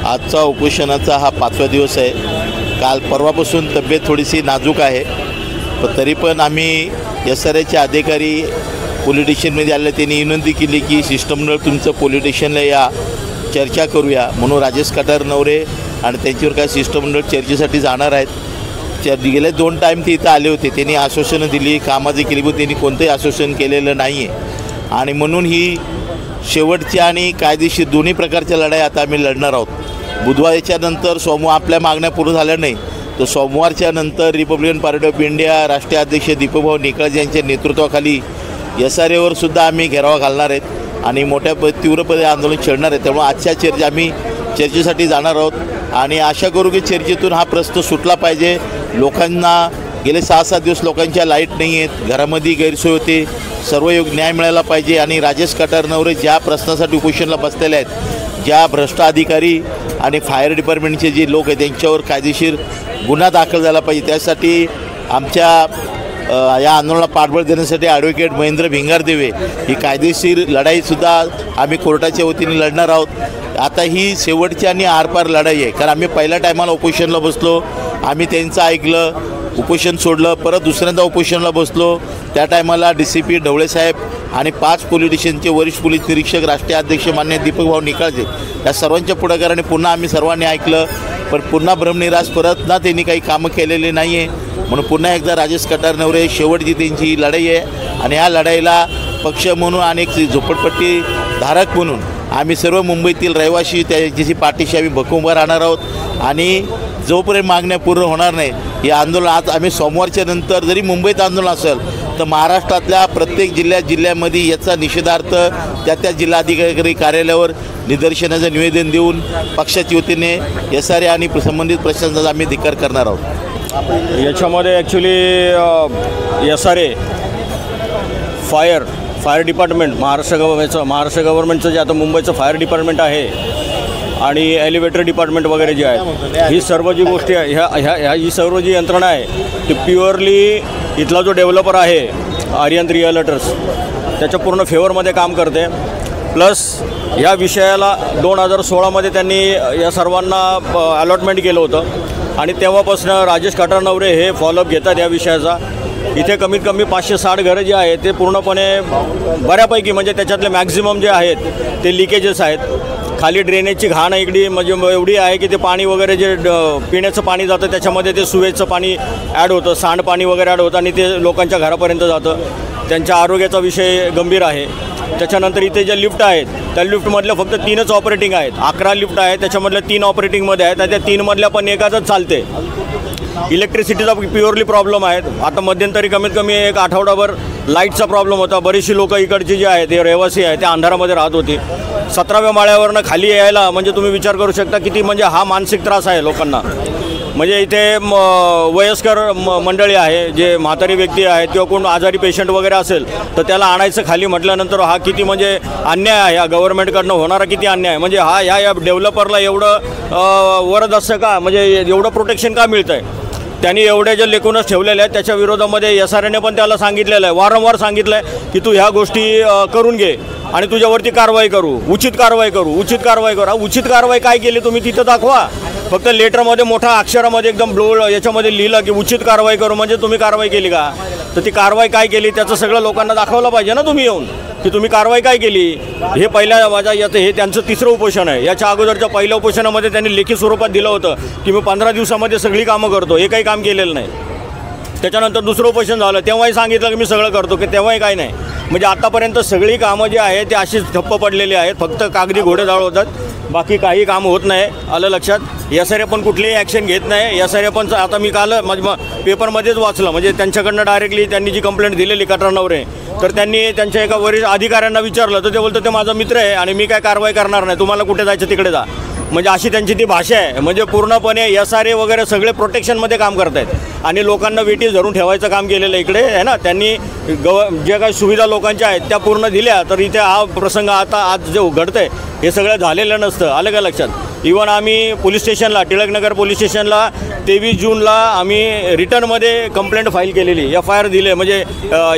आजचा उपोषणाचा हा 5वा दिवस आहे। काल परवापासून तब्येत थोडीशी नाजूक आहे, पण तरी पण आम्ही SRAचे अधिकारी पोलीस स्टेशनमध्ये आले, त्यांनी विनंती केली की शिष्टमंडळ तुमचं पोलीस स्टेशनला या, चर्चा करूया। म्हणून राजेश कटारनवरे आणि त्यांच्यावर काय शिष्टमंडळ चर्चेसाठी जाणार आहेत। गेले 2 टाईम ते इथं आले होते, त्यांनी आश्वासनं दिली, कामाची केली, पण त्यांनी कोणतंही आश्वासन केलेलं नाही आहे। आणि म्हणून ही शेवटची आणि कायदेशीर दोन्ही प्रकारच्या लढाई आता आम्ही लढणार आहोत। बुधवारच्या नंतर सोमवार आपल्या मागण्या पूर्ण झाल्या नाही, तर सोमवारच्या नंतर रिपब्लिकन पार्टी ऑफ इंडिया राष्ट्रीय अध्यक्ष दीपकभाऊ निकाळजे यांच्या नेतृत्वाखाली SRAवर सुद्धा आम्ही घेरावा घालणार आहेत आणि मोठ्या तीव्रपणे आंदोलन छेडणार आहे। त्यामुळे आजच्या आम्ही चर्चेसाठी जाणार आहोत आणि आशा करू की चर्चेतून हा प्रश्न सुटला पाहिजे। लोकांना गेले 6-7 दिवस लोकांच्या लाईट नाही आहेत, घरामध्ये गैरसोय होते, सर्व न्याय मिळाला पाहिजे। आणि राजेश कटारनवरे ज्या प्रश्नासाठी उपोषणाला बसलेले आहेत, ज्या भ्रष्ट अधिकारी आणि फायर डिपार्टमेंटचे जे लोक आहेत त्यांच्यावर कायदेशीर गुन्हा दाखल झाला पाहिजे। त्यासाठी आमच्या या आंदोलनाला पाठबळ देण्यासाठी ॲडव्होकेट महेंद्र भिंगारदेवे ही कायदेशीर लढाईसुद्धा आम्ही कोर्टाच्या वतीने लढणार आहोत। आता ही शेवटची आणि आरपार लढाई आहे, कारण आम्ही पहिल्या टायमाला उपोषणाला बसलो, आम्ही त्यांचं ऐकलं, उपोषण सोडलं, परत दुसऱ्यांदा उपोषणाला बसलो। त्या टायमाला DCP ढवळेसाहेब आणि 5 पोलीस स्टेशनचे वरिष्ठ पोलीस निरीक्षक राष्ट्रीय अध्यक्ष मान्य दीपकभाऊ निकाळजे या सर्वांच्या पुढाकाराने पुन्हा आम्ही सर्वांनी ऐकलं, पण पुन्हा भ्रमनिरास परत ना त्यांनी काही कामं केलेली नाही आहे। म्हणून पुन्हा एकदा राजेश कटारनवरे शेवटची त्यांची लढाई आहे आणि या लढाईला पक्ष म्हणून आणि एक झोपडपट्टी धारक म्हणून आम्ही सर्व मुंबईतील रहिवासी त्याची पाठीशी आम्ही भक्कम उभा राहणार आहोत। आणि जोपर्यंत मागण्या पूर्ण होणार नाही हे आंदोलन आज आम्ही सोमवारच्या नंतर जरी मुंबईत आंदोलन असेल तर महाराष्ट्रातल्या प्रत्येक जिल्ह्यामध्ये याचा निषेधार्थ त्या जिल्हाधिकारी कार्यालयावर निदर्शनाचं निवेदन देऊन पक्षाच्या वतीने SRA आणि संबंधित प्रशासनाचा आम्ही धिक्कार करणार आहोत। याच्यामध्ये actually SRA fire department Maharashtra गव्हर्नमेंटचं जे आता मुंबईचं फायर डिपार्टमेंट आहे आणि एलिव्हेटर डिपार्टमेंट वगैरे जे आहेत, ही सर्व जी गोष्टी ही सर्व जी यंत्रणा आहे ती प्युअरली इथला जो डेव्हलपर आहे आर्यन रिअल्टर्स त्याच्या पूर्ण फेवरमध्ये काम करते। प्लस ह्या विषयाला 2016मध्ये त्यांनी या सर्वांना अलॉटमेंट केलं होतं आणि तेव्हापासून राजेश कटारनवरे हे फॉलोअप घेतात या विषयाचा। इथे कमीत कमी 560 घरं जे आहेत ते पूर्णपणे बऱ्यापैकी म्हणजे त्याच्यातले मॅक्झिमम जे आहेत ते लिकेजेस आहेत। खाली ड्रेनेजची घाण इकडे म्हणजे एवढी आहे की ते पाणी वगैरे जे पिण्याचं पाणी जातं त्याच्यामध्ये ते सुवेजचं पाणी ॲड होतं, सांडपाणी वगैरे ॲड होतं आणि ते लोकांच्या घरापर्यंत जातं। त्यांच्या आरोग्याचा विषय गंभीर आहे। त्याच्यानंतर इथे ज्या लिफ्ट आहेत त्या लिफ्टमधल्या फक्त 3च ऑपरेटिंग आहेत, 11 लिफ्ट आहेत, त्याच्यामधल्या 3 ऑपरेटिंगमध्ये आहेत आणि त्या 3मधल्या पण एकाच चालते। इलेक्ट्रिसिटीचा प्युअरली प्रॉब्लेम आहे। आता मध्यंतरी कमीत कमी 1 आठवडाभर लाईटचा प्रॉब्लेम होता। बरीचशी लोकं इकडची जी आहेत ते रहिवासी आहेत ते अंधारामध्ये राहत होती। 17व्या माळ्यावरनं खाली यायला म्हणजे तुम्ही विचार करू शकता किती म्हणजे हा मानसिक त्रास आहे लोकांना। म्हणजे इथे वयस्कर मंडळी आहे, जे म्हातारी व्यक्ती आहेत किंवा कोण आजारी पेशंट वगैरे असेल तर त्याला आणायचं खाली म्हटल्यानंतर हा किती म्हणजे अन्याय आहे, या गव्हर्नमेंटकडनं होणारा किती अन्याय आहे। म्हणजे हा या डेव्हलपरला एवढं वरद असतं का, म्हणजे एवढं प्रोटेक्शन का मिळतं आहे? त्यांनी एवढे जे लेखूनच ठेवलेले आहेत त्याच्या विरोधामध्ये SRAने पण त्याला सांगितलेलं आहे, वारंवार सांगितलं आहे की तू ह्या गोष्टी करून घे आणि तुझ्यावरती कारवाई करू, उचित कारवाई करू। उचित कारवाई काय केली तुम्ही तिथं दाखवा। फक्त लेटरमध्ये मोठ्या अक्षरामध्ये एकदम ब्लो याच्यामध्ये लिहिलं की उचित कारवाई करू, म्हणजे तुम्ही कारवाई केली का? तर ती कारवाई काय केली त्याचं सगळं लोकांना दाखवलं पाहिजे ना तुम्ही येऊन की तुम्ही कारवाई काय केली। हे पहिल्या याचं हे त्यांचं 3रं उपोषण आहे। याच्या अगोदरच्या पहिल्या उपोषणामध्ये त्यांनी लेखी स्वरूपात दिलं होतं की मी 15 दिवसामध्ये सगळी कामं करतो, हे काही काम केलेलं नाही। त्याच्यानंतर 2रं उपोषण झालं, तेव्हाही सांगितलं की मी सगळं करतो, की तेव्हाही काय नाही। म्हणजे आतापर्यंत सगळी कामं जी आहेत ती अशीच ठप्प पडलेली आहेत, फक्त कागदी घोडे होतात, बाकी काही काम होत नाही। आलं लक्षात? SRA पण कुठलीही ॲक्शन घेत नाही। SRA पण आता मी काल पेपरमध्येच वाचलं, म्हणजे त्यांच्याकडनं डायरेक्टली त्यांनी जी कंप्लेंट दिलेली कटारनवरे, तर त्यांनी त्यांच्या एका वरिष्ठ अधिकाऱ्यांना विचारलं तर ते बोलतं ते माझा मित्र आहे आणि मी काय कारवाई करणार नाही, तुम्हाला कुठे जायचं तिकडे जा। म्हणजे अशी त्यांची ती भाषा आहे। म्हणजे पूर्णपणे SRA वगैरे सगळे प्रोटेक्शनमध्ये काम करत आहेत आणि लोकांना वेटी धरून ठेवायचं काम केलेलं इकडे आहे ना। त्यांनी जे काही सुविधा लोकांच्या आहेत त्या पूर्ण दिल्या तर इथे हा प्रसंग आता आज जे घडतं आहे हे सगळं झालेलं नसतं। आलं का लक्षात? इवन आम्ही पोलीस स्टेशनला, टिळकनगर पोलीस स्टेशनला 23 जूनला आम्ही रिटर्नमध्ये कंप्लेंट फाईल केलेली, FIR दिले, म्हणजे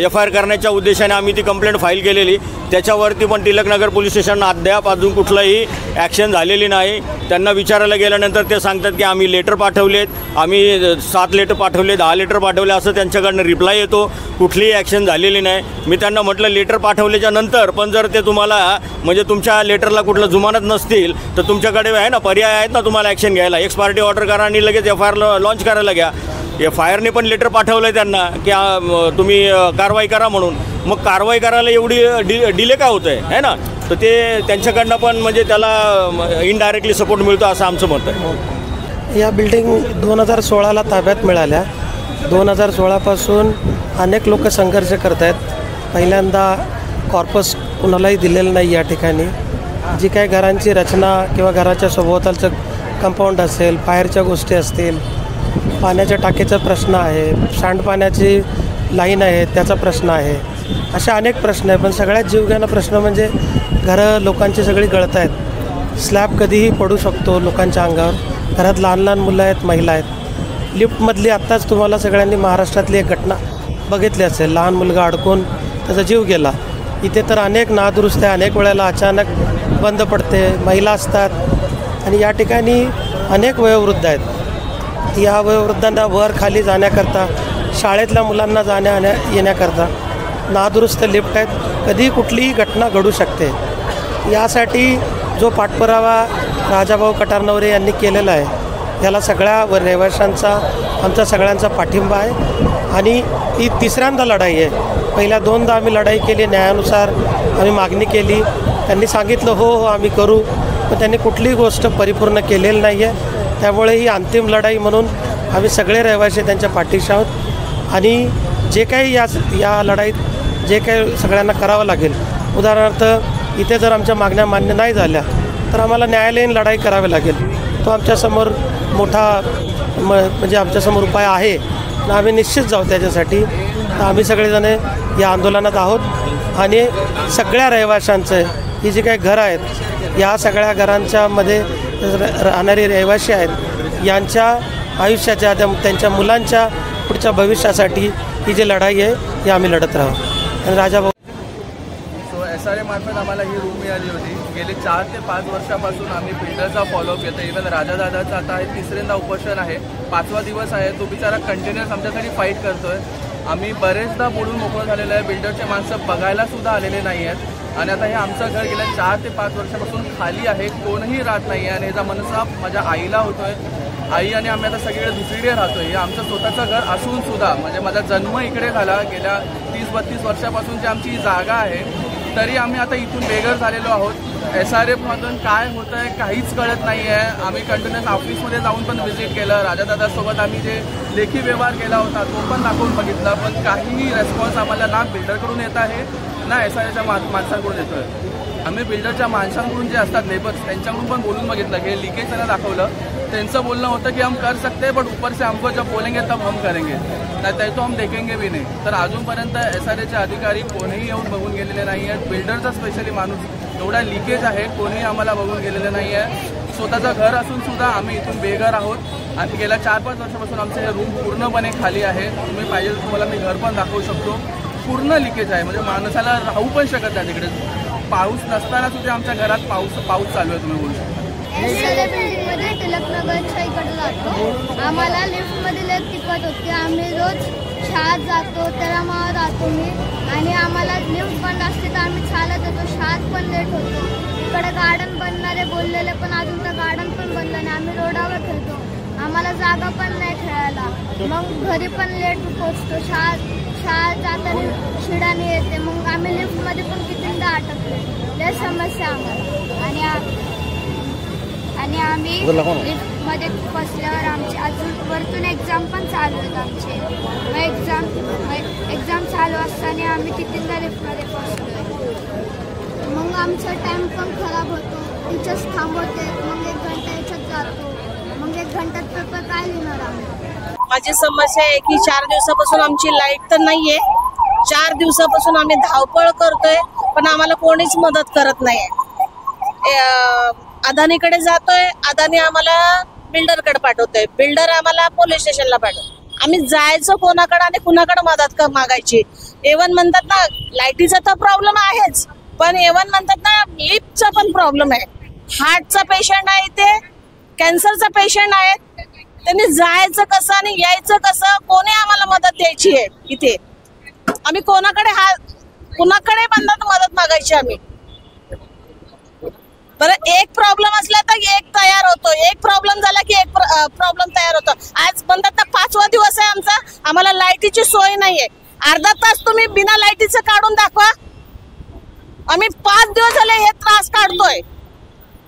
FIR करण्याच्या उद्देशाने आम्ही ती कंप्लेंट फाईल केलेली. त्याच्यावरती पण टिळकनगर पोलीस स्टेशननं अद्याप अजून कुठलाही ॲक्शन झालेली नाही. त्यांना विचारायला गेल्यानंतर ते सांगतात की आम्ही लेटर पाठवलेत, आम्ही 7 लेटर पाठवले, 10 लेटर पाठवले, असं त्यांच्याकडनं रिप्लाय येतो. कुठलीही ॲक्शन झालेली नाही. मी त्यांना म्हटलं लेटर पाठवल्याच्या नंतर पण जर ते तुम्हाला म्हणजे तुमच्या लेटरला कुठलं जुमानत नसतील तर तुमच्याकडे आहे ना, पर्याय आहेत ना तुम्हाला ॲक्शन घ्यायला. एक्स पार्टी ऑर्डर करा आणि लगेच FIR लॉन्च करायला घ्या. FIRने पण लेटर पाठवलं आहे त्यांना की तुम्ही कारवाई करा म्हणून. मग कारवाई करायला एवढी डिले का होतं आहे ना. तर ते त्यांच्याकडनं पण म्हणजे त्याला इनडायरेक्टली सपोर्ट मिळतो असं आमचं मत आहे. या बिल्डिंग 2016ला ताब्यात मिळाल्या. 2016पासून अनेक लोक संघर्ष करत आहेत. पहिल्यांदा कॉर्पस कुणालाही दिलेलं नाही या ठिकाणी. जी काही घरांची रचना किंवा घराच्या सभोवतालचं कंपाऊंड असेल, फायरच्या गोष्टी असतील, पाण्याच्या टाकीचा प्रश्न आहे, सांडपाण्याची लाईन आहे त्याचा प्रश्न आहे, अशा अनेक प्रश्न आहे. पण सगळ्यात जीवघेणा प्रश्न म्हणजे घरं लोकांची सगळी गळत आहेत. स्लॅब कधीही पडू शकतो लोकांच्या अंगावर. घरात लहान लहान मुलं आहेत, महिला आहेत. लिफ्टमधली आत्ताच तुम्हाला सगळ्यांनी महाराष्ट्रातली एक घटना बघितली असेल, लहान मुलगा अडकून त्याचा जीव गेला. इथे तर अनेक नादुरुस्त्या अनेक वेळेला अचानक बंद पडते, महिला असतात आणि या ठिकाणी अनेक वयोवृद्ध आहेत. या वयोवृद्धांना वर खाली जाण्याकरता, शाळेतल्या मुलांना येण्याकरता नादुरुस्त लिफ्ट आहेत. कधीही कुठलीही घटना घडू शकते. यासाठी जो पाठपुरावा राजाभाऊ कटारनवरे यांनी केलेला आहे याला सगळ्या रहिवाशांचा, आमचा सगळ्यांचा पाठिंबा आहे. आणि ही तिसऱ्यांदा लढाई आहे. पहिल्या 2दा आम्ही लढाई केली, न्यायानुसार आम्ही मागणी केली, त्यांनी सांगितलं हो आम्ही करू, पण त्यांनी कुठलीही गोष्ट परिपूर्ण केलेली नाही आहे. त्यामुळे ही अंतिम लढाई म्हणून आम्ही सगळे रहिवासी त्यांच्या पाठीशी आहोत. आणि जे काही या लढाईत जे काही सगळ्यांना करावं लागेल, उदाहरणार्थ इथे जर आमच्या मागण्या मान्य नाही झाल्या तर आम्हाला न्यायालयीन लढाई करावी लागेल. तो आमच्यासमोर मोठा म्हणजे आमच्यासमोर उपाय आहे. आम्ही निश्चित जाऊ त्याच्यासाठी. आम्ही सगळेजण या आंदोलनात आहोत आणि सगळ्या रहिवाशांचं ही जी काही घरं आहेत या सगळ्या घरांच्यामध्ये राहणारे रहिवासी आहेत यांच्या आयुष्याच्या, त्यांच्या मुलांच्या पुढच्या भविष्यासाठी ही जी लढाई आहे ही आम्ही लढत राहू. आणि राजाभाऊ SRA मार्फत आम्हाला ही रूम मिळाली होती. गेले 4 ते 5 वर्षापासून आम्ही बिल्डरचा फॉलोअप घेतो. इव्हन राजादादाचं आता हे 3ऱ्यांदा उपोषण आहे, 5वा दिवस आहे. तो बिचारा कंटिन्युअस आमच्यासाठी फाईट करतो आहे. आम्ही बरेचदा बोलून मोकळं झालेलं आहे. बिल्डरचे माणसं बघायलासुद्धा आलेले नाही आहेत. आणि आता हे आमचं घर गेल्या 4 ते 5 वर्षापासून खाली आहे, कोणीही राहत नाही आहे. आणि याचा मनस्ताप माझ्या आईला होतो आहे. आई आणि आम्ही आता सगळीकडे दुसरीकडे राहतो आहे. हे आमचं स्वतःचं घर असूनसुद्धा, म्हणजे माझा जन्म इकडे झाला, गेल्या 30-32 वर्षापासूनची आमची ही जागा आहे, तरी आम्ही आता इथून बेघर झालेलो आहोत. SRFमधून काय होतं आहे काहीच कळत नाही आहे. आम्ही कंटिन्युअस ऑफिसमध्ये जाऊन पण व्हिजिट केलं. राजादादासोबत आम्ही जे लेखी व्यवहार केला होता तो पण दाखवून बघितला, पण काहीही रेस्पॉन्स आम्हाला ना बिल्डरकडून येत आहे ना SRAच्या माणसांकडून येतो आहे. आम्ही बिल्डरच्या माणसांकडून जे असतात लेबर्स त्यांच्याकडून पण बोलून बघितलं, हे लिकेज त्यांना दाखवलं. त्यांचं बोलणं होतं की हम कर सकते बट ऊपर से हमको जब बोलेंगे तब हम करेंगे, नाही तो हम देखेंगे भी नाही. तर अजूनपर्यंत SRAचे अधिकारी कोणीही येऊन बघून गेलेले नाही आहेत. बिल्डरचा स्पेशली माणूस एवढा लिकेज आहे, कोणीही आम्हाला बघून गेलेलं नाही आहे. स्वतःचं घर असूनसुद्धा आम्ही इथून बेघर आहोत. आणि गेल्या 4-5 वर्षापासून आमचं हे रूम पूर्णपणे खाली आहे. तुम्ही पाहिजे तुम्हाला मी घर पण दाखवू शकतो. पूर्ण लिकेज आहे, म्हणजे माणसाला राहू पण शकत नाही तिकडे. पाऊस नसताना सुद्धा आमच्या घरात पाऊस चालू आहे, तुम्ही बोलू शकता. SRA बिल्डिंगमध्ये टिळकनगरच्या इकडे जातो. आम्हाला लिफ्टमध्ये लेट टिकत होती. आम्ही रोज शाळेत जातो, त्याला जातो मी. आणि आम्हाला लिफ्ट बंद असते तर आम्ही चालत येतो. शाळेत पण लेट होतो. इकडे गार्डन बनणारे बोललेले, पण अजून तर गार्डन पण बनलं नाही. आम्ही रोडावर खेळतो, आम्हाला जागा पण नाही खेळायला. मग घरी पण लेट पोचतो. शाळेत जाताना शिडाने येते. मग आम्ही लिफ्टमध्ये पण कितींदा अटकले. लय समस्या आम्हाला. आणि आम्ही लिफ्टमध्ये बसल्यावर आमची अजून वरतून एक्झाम पण चालू आहेत आमचे. मग एक्झाम चालू असताना आम्ही कितींदा लिफ्टमध्ये बसलो. मग आमचा टाईम पण खराब होतो. टीचर्स थांबवते, मग 1 घंटा याच्यात जातो. मग 1 घंट्यात पेपर काय लिहिणार आम्ही. माझी समस्या आहे की 4 दिवसापासून आमची लाईट तर नाही आहे. 4 दिवसापासून आम्ही धावपळ करतोय, पण आम्हाला कोणीच मदत करत नाही आहे. अदानीकडे जातोय, अदानी आम्हाला बिल्डरकडे पाठवतोय, बिल्डर आम्हाला पोलीस स्टेशनला पाठवतोय. आम्ही जायचं कोणाकडे आणि कुणाकडे मदत मागायची. एवन म्हणतात ना लाईटीचा तर प्रॉब्लेम आहेच, पण एवन म्हणतात ना लिफ्टचा पण प्रॉब्लेम आहे. हार्टचा पेशंट आहे, ते कॅन्सरचा पेशंट आहे, त्यांनी जायचं कसं आणि यायचं कसं, कोणी आम्हाला मदत द्यायची आहे इथे. आम्ही कुणाकडे म्हणतात मदत मागायची आम्ही. बरं एक प्रॉब्लेम असला तर एक तयार होतो, एक प्रॉब्लेम झाला की एक प्रॉब्लेम तयार होतो. आज म्हणतात ना 5वा दिवस आहे आमचा, आम्हाला लाईटीची सोय नाहीये. अर्धा तास तुम्ही बिना लाईटीचं काढून दाखवा. आम्ही 5 दिवस झाले हे त्रास काढतोय.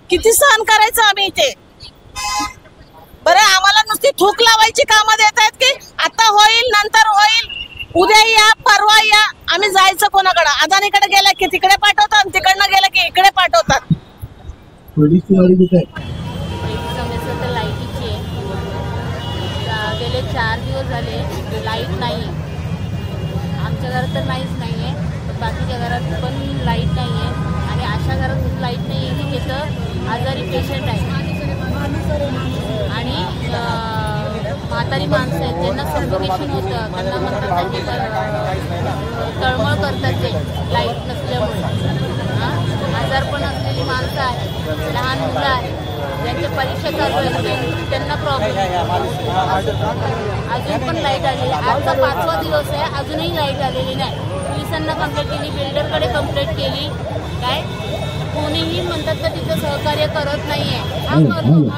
किती सहन करायचं आम्ही इथे. बरं आम्हाला नुसती थूक लावायची कामं देत आहेत की आता होईल नंतर होईल, उद्या या परवा या. आम्ही जायचं कोणाकडे? अदानीकडे गेलं की तिकडे पाठवतात, तिकडनं गेलं की इकडे पाठवतात. समस्या तर लाईटीची आहे. गेले 4 दिवस झाले लाईट नाही. आमच्या घरात तर नाहीच नाही आहे, पण बाकीच्या घरात पण लाईट नाही आहे. आणि अशा घरात लाईट नाही आहे की तिथं आजारी पेशंट आहे आणि म्हातारी माणसं आहेत, त्यांना सफोकेशन होतं, त्यांना म्हणतात तळमळ करतात ते लाईट नसल्यामुळे. आजारपण असलेली माणसं आहेत, लहान मुलं आहेत, ज्यांच्या परीक्षा चालू आहेत, त्यांना प्रॉब्लेम आहे. अजून पण लाईट आलेली आहे. आजचा 5वा दिवस आहे, अजूनही लाईट आलेली नाही. पोलिसांना कंप्लेंट केली, बिल्डरकडे कंप्लेंट केली, काय कोणीही म्हणतात तर तिथं सहकार्य करत नाहीये. हा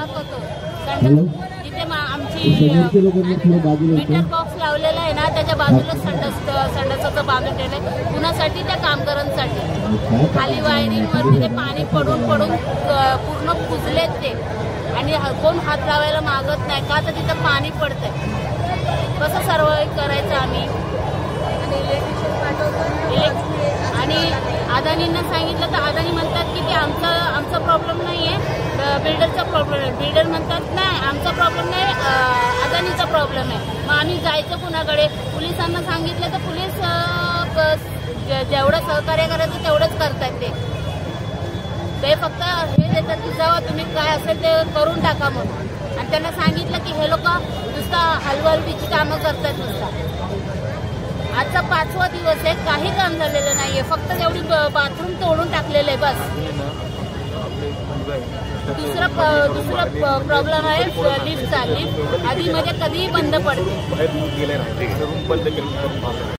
करतो तिथे आमची मीटर बॉक्स लावलेला आहे ना, त्याच्या बाजूला संडासाचं बांधून ठेवलंय कुणासाठी, त्या कामगारांसाठी. खाली वायरिंगवरती ते पाणी पडून पूर्ण कुजलेत ते, आणि कोण हात लावायला मागत नाही का, तर तिथं पाणी पडतंय. कसं सर्वाइव्ह करायचं आम्ही. आणि अदानींना सांगितलं तर अदानी म्हणतात की ते आमचा प्रॉब्लेम नाही आहे, बिल्डरचा प्रॉब्लेम आहे. बिल्डर म्हणतात नाही आमचा प्रॉब्लेम नाही, अदानीचा प्रॉब्लेम आहे. मग आम्ही जायचं कुणाकडे? पोलिसांना सांगितलं तर पोलीस जेवढं सहकार्य करायचं तेवढंच करतात. ते फक्त हे देतात की जावा तुम्ही काय असेल ते करून टाका म्हणून. आणि त्यांना सांगितलं की हे लोक नुसता हलवालवीची कामं करतात नुसता. आजचा 5वा दिवस आहे, काही काम झालेलं नाहीये, फक्त एवढी बाथरूम तोडून टाकलेलं आहे बस. दुसरा प्रॉब्लेम आहे लिफ्टचा. लिफ्ट आधी मध्ये कधीही बंद पडते.